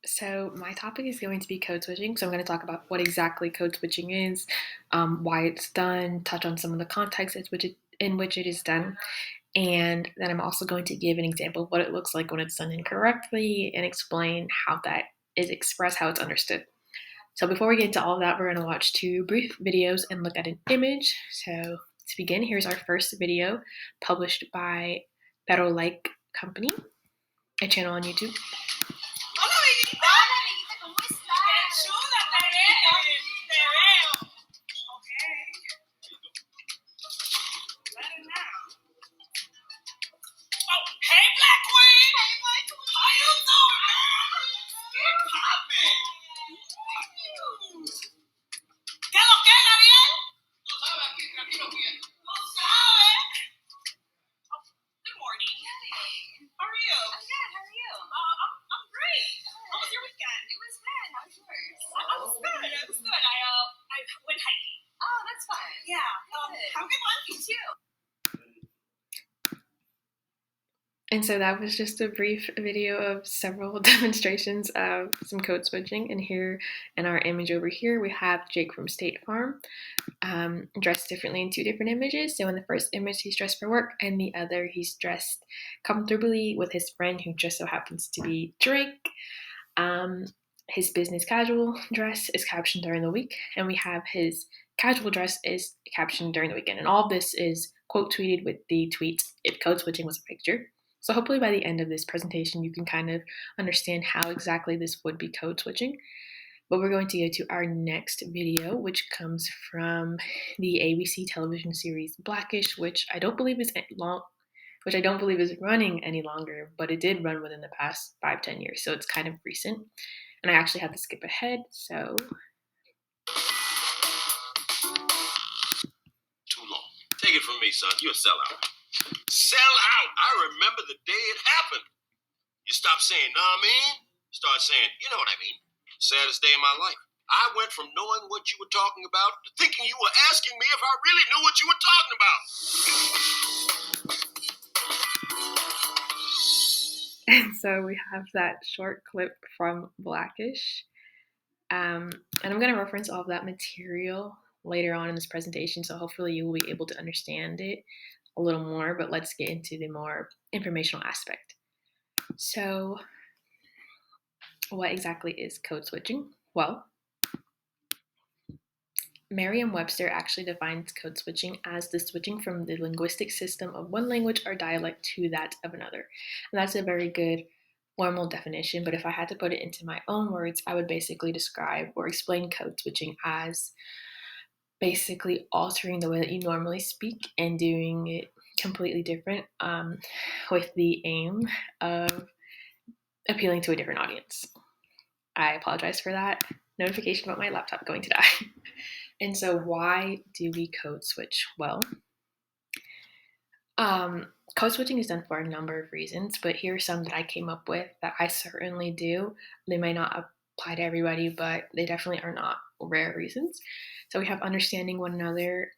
So my topic is going to be code switching. So I'm going to talk about what exactly code switching is, why it's done, touch on some of the context in which it is done, and then I'm also going to give an example of what it looks like when it's done incorrectly and explain how that is expressed, how it's understood. So before we get into all of that, we're going to watch two brief videos and look at an image. So to begin, here's our first video published by Pero Like Company, a channel on YouTube. Hola, amiguita. Hola, amiguita, ¿cómo estás? Qué chula te ves. Te veo. Okay. Better now. Oh, hey, Black Queen. Hey, Black Queen. How you doing, man? Get popping. ¿Qué lo que, Gabriel? Tú sabes, aquí no quiero. Tú sabes. Oh, good morning. Hey. How are you? I'm good. How are you? I'm great. How was your weekend? It was good. How was yours? I was good. It was good. I went hiking. Oh, that's fun. Yeah. Have a good one. You too. And so that was just a brief video of several demonstrations of some code switching. And here in our image over here, we have Jake from State Farm, dressed differently in two different images. So in the first image, he's dressed for work, and the other, he's dressed comfortably with his friend, who just so happens to be Drake. His business casual dress is captioned during the week, and we have his casual dress is captioned during the weekend. And all of this is quote tweeted with the tweet, "If code switching was a picture." So hopefully by the end of this presentation, you can kind of understand how exactly this would be code switching. But we're going to go to our next video, which comes from the ABC television series Blackish, which I don't believe is running any longer, but it did run within the past 5-10 years, so it's kind of recent. And I actually had to skip ahead, so. Too long. Take it from me, son. You're a sellout. Sell out. I remember the day it happened. You stop saying, know what I mean? Start saying, you know what I mean. Saddest day of my life. I went from knowing what you were talking about to thinking you were asking me if I really knew what you were talking about. And so we have that short clip from Blackish. And I'm going to reference all of that material later on in this presentation, so hopefully you will be able to understand it a little more, but let's get into the more informational aspect. So what exactly is code switching? Well, Merriam-Webster actually defines code switching as the switching from the linguistic system of one language or dialect to that of another. And that's a very good formal definition, but if I had to put it into my own words, I would basically describe or explain code switching as basically altering the way that you normally speak and doing it completely different, with the aim of appealing to a different audience. I apologize for that notification about my laptop going to die. And so why do we code switch? Well, code switching is done for a number of reasons, but here are some that I came up with that I certainly do. They may not apply to everybody, but they definitely are not rare reasons. So we have understanding one another,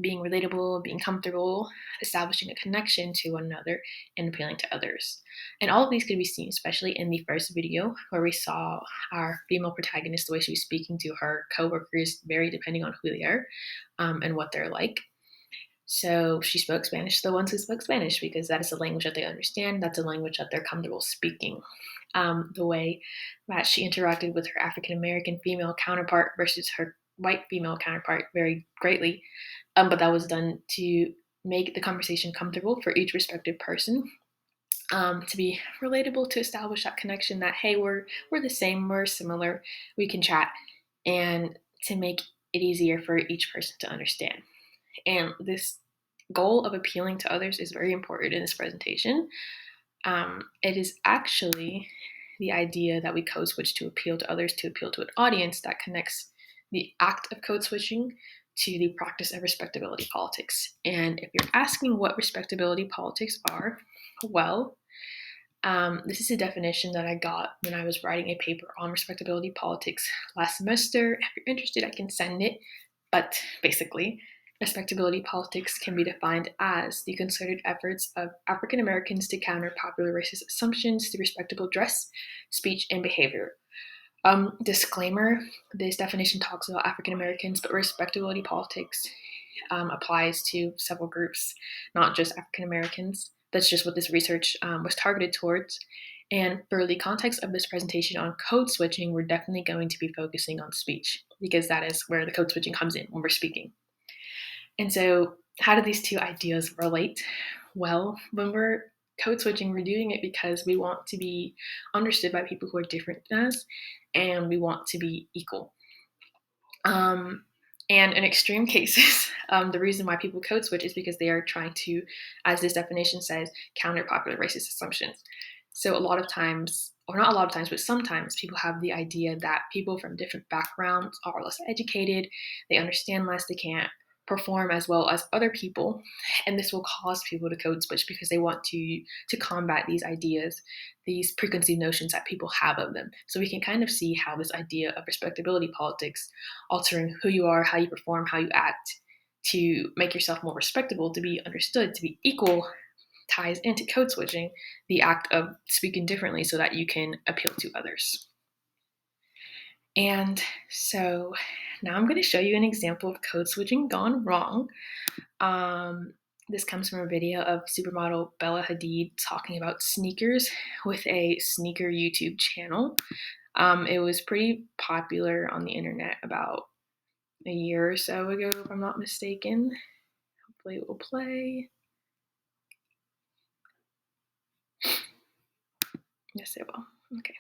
being relatable, being comfortable, establishing a connection to one another, and appealing to others. And all of these could be seen, especially in the first video, where we saw our female protagonist, the way she was speaking to her coworkers, vary depending on who they are, and what they're like. So she spoke Spanish to the ones who spoke Spanish because that is a language that they understand. That's a language that they're comfortable speaking. The way that she interacted with her African-American female counterpart versus her white female counterpart varied greatly. But that was done to make the conversation comfortable for each respective person, to be relatable, to establish that connection that, hey, we're the same, we're similar, we can chat, and to make it easier for each person to understand. And this goal of appealing to others is very important in this presentation. It is actually the idea that we code switch to appeal to others, to appeal to an audience, that connects the act of code switching to the practice of respectability politics. And if you're asking what respectability politics are, well, this is a definition that I got when I was writing a paper on respectability politics last semester. If you're interested, I can send it. But basically, respectability politics can be defined as the concerted efforts of African Americans to counter popular racist assumptions through respectable dress, speech, and behavior. Disclaimer, this definition talks about African Americans, but respectability politics applies to several groups, not just African Americans. That's just what this research was targeted towards. And for the context of this presentation on code switching, we're definitely going to be focusing on speech, because that is where the code switching comes in when we're speaking. And so how do these two ideas relate? Well, when we're code switching, we're doing it because we want to be understood by people who are different than us, and we want to be equal. And in extreme cases, the reason why people code switch is because they are trying to, as this definition says, counter popular racist assumptions. So a lot of times, or not a lot of times, but sometimes people have the idea that people from different backgrounds are less educated, they understand less, they can't perform as well as other people, and this will cause people to code switch because they want to combat these ideas, these preconceived notions that people have of them. So we can kind of see how this idea of respectability politics, altering who you are, how you perform, how you act to make yourself more respectable, to be understood, to be equal, ties into code switching, the act of speaking differently so that you can appeal to others. And so now I'm going to show you an example of code switching gone wrong. This comes from a video of supermodel Bella Hadid talking about sneakers with a sneaker YouTube channel. It was pretty popular on the internet about a year or so ago, if I'm not mistaken. Hopefully it will play. Yes, it will. Okay.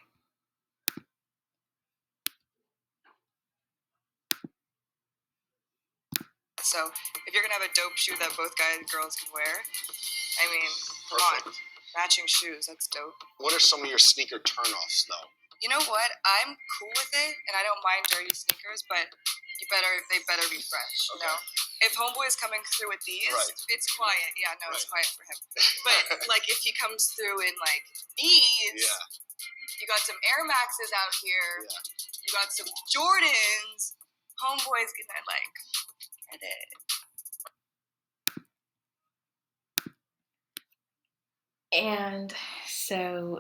So if you're gonna have a dope shoe that both guys and girls can wear, I mean, come on, matching shoes, that's dope. What are some of your sneaker turnoffs, though? You know what? I'm cool with it, and I don't mind dirty sneakers, but they better be fresh. You know, if Homeboy's coming through with these, it's quiet. Yeah, no, it's quiet for him. But like if he comes through in like these, you got some Air Maxes out here. You got some Jordans. Homeboy's gonna like get it. And so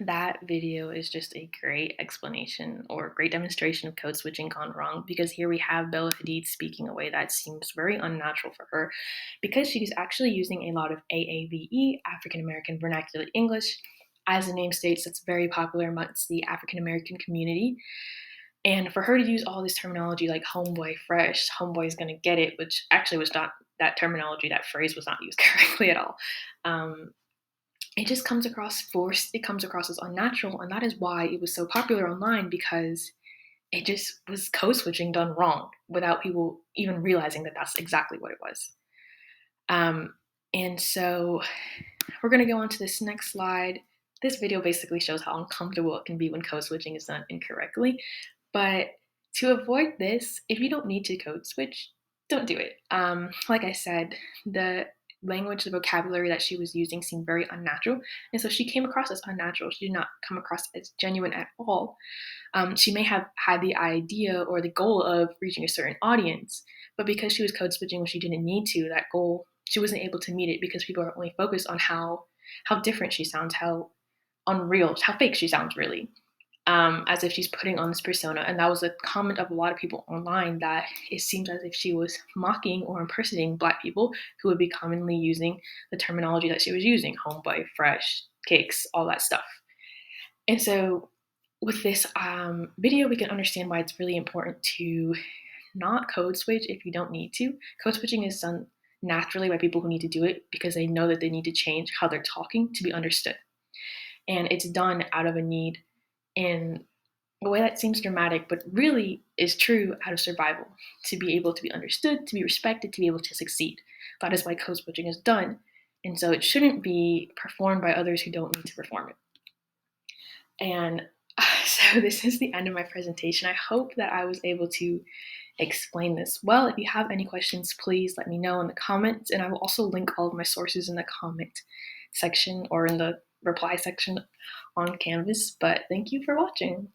that video is just a great explanation or great demonstration of code switching gone wrong, because here we have Bella Hadid speaking a way that seems very unnatural for her, because she's actually using a lot of AAVE, African American Vernacular English. As the name states, that's very popular amongst the African American community. And for her to use all this terminology like homeboy, fresh, homeboy is gonna get it, which actually was not that terminology, that phrase was not used correctly at all. It just comes across forced, it comes across as unnatural, and that is why it was so popular online, because it just was code switching done wrong without people even realizing that that's exactly what it was. And so we're going to go on to this next slide. This video basically shows how uncomfortable it can be when code switching is done incorrectly. But to avoid this, if you don't need to code switch, don't do it. Like I said, the language, the vocabulary that she was using seemed very unnatural, and so she came across as unnatural. She did not come across as genuine at all. She may have had the idea or the goal of reaching a certain audience, but because she was code switching when she didn't need to, that goal, she wasn't able to meet it, because people are only focused on how different she sounds, how unreal, how fake she sounds really. As if she's putting on this persona. And that was a comment of a lot of people online, that it seems as if she was mocking or impersonating Black people who would be commonly using the terminology that she was using, homeboy, fresh, cakes, all that stuff. And so with this video, we can understand why it's really important to not code switch if you don't need to. Code switching is done naturally by people who need to do it because they know that they need to change how they're talking to be understood. And it's done out of a need in a way that seems dramatic, but really is true out of survival, to be able to be understood, to be respected, to be able to succeed. That is why code switching is done. And so it shouldn't be performed by others who don't need to perform it. And so this is the end of my presentation. I hope that I was able to explain this well. If you have any questions, please let me know in the comments. And I will also link all of my sources in the comment section or in the reply section on Canvas. But thank you for watching.